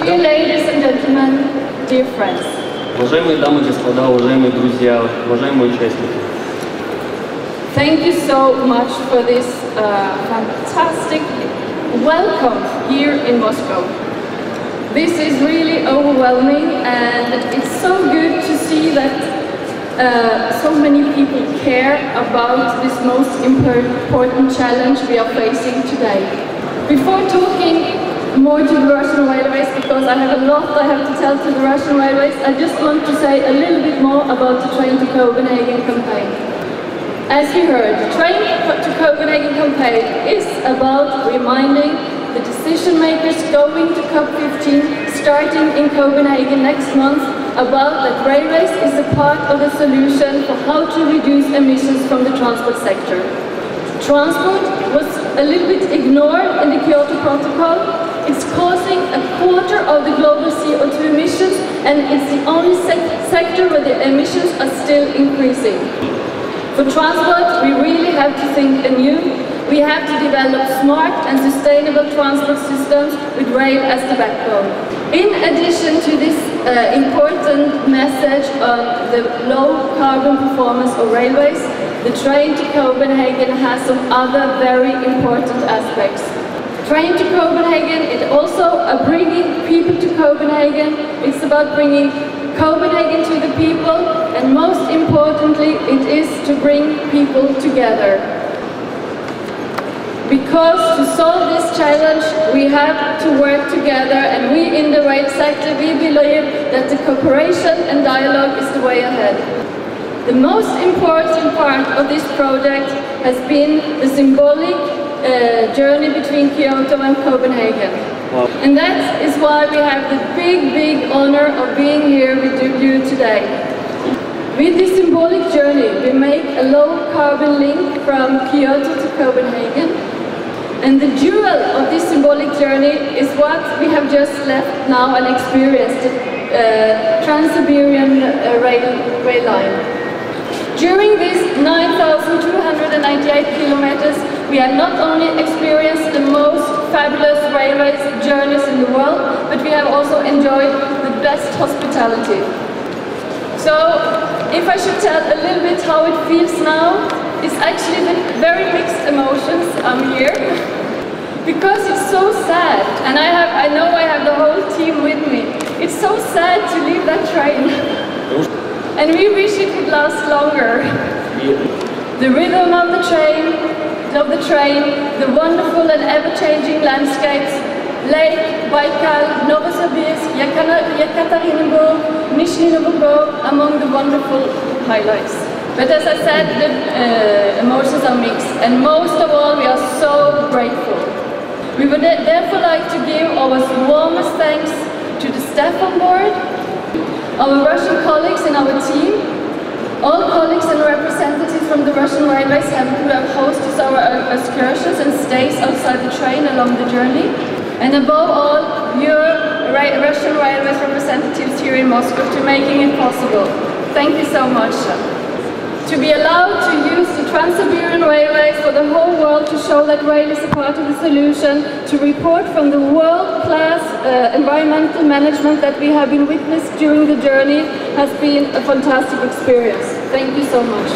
Dear ladies and gentlemen, dear friends. Уважаемые дамы и господа, уважаемые друзья, уважаемые участники. Thank you so much for this fantastic welcome here in Moscow. This is really overwhelming, and it's so good to see that so many people care about this most important challenge we are facing today. Before talking more to the Russian Railways, because I have a lot I have to tell to the Russian Railways, I just want to say a little bit more about the Train to Copenhagen campaign. As you heard, the Train to Copenhagen campaign is about reminding the decision makers going to COP15, starting in Copenhagen next month, about that railways is a part of the solution for how to reduce emissions from the transport sector. Transport was a little bit ignored in the Kyoto Protocol. It's causing a quarter of the global CO2 emissions, and it's the only sector where the emissions are still increasing. For transport, we really have to think anew. We have to develop smart and sustainable transport systems with rail as the backbone. In addition to this important message on the low carbon performance of railways, the Train to Copenhagen has some other very important aspects. Train to Copenhagen is also bringing people to Copenhagen. It's about bringing Copenhagen to the people, and most importantly, it is to bring people together. Because to solve this challenge, we have to work together, and we in the rail sector, we believe that the cooperation and dialogue is the way ahead. The most important part of this project has been the symbolic journey between Kyoto and Copenhagen. Wow. And that is why we have the big honor of being here with you today. With this symbolic journey, we make a low carbon link from Kyoto to Copenhagen. And the jewel of this symbolic journey is what we have just left now and experienced, the Trans-Siberian rail line. During these 9,298 kilometers, we have not only experienced the most fabulous railway journeys in the world, but we have also enjoyed the best hospitality. So, if I should tell a little bit how it feels now, it's actually with very mixed emotions I'm here. Because it's so sad, and I know I have the whole team with me. It's so sad to leave that train. And we wish it would last longer. The rhythm of the train, the wonderful and ever-changing landscapes, Lake, Baikal, Novosibirsk, Yekaterinburg, Nizhny Novgorod, among the wonderful highlights. But as I said, the emotions are mixed, and most of all, we are so grateful. We would therefore like to give our warmest thanks to the staff on board, our Russian colleagues in our team, all colleagues and representatives from the Russian Railways who have hosted our excursions and stays outside the train along the journey, and above all, your Russian Railways representatives here in Moscow to making it possible. Thank you so much. To be allowed to use the Trans-Siberian Railways for the whole world to show that rail is a part of the solution, to report from the world-class environmental management that we have been witnessed during the journey has been a fantastic experience. Thank you so much.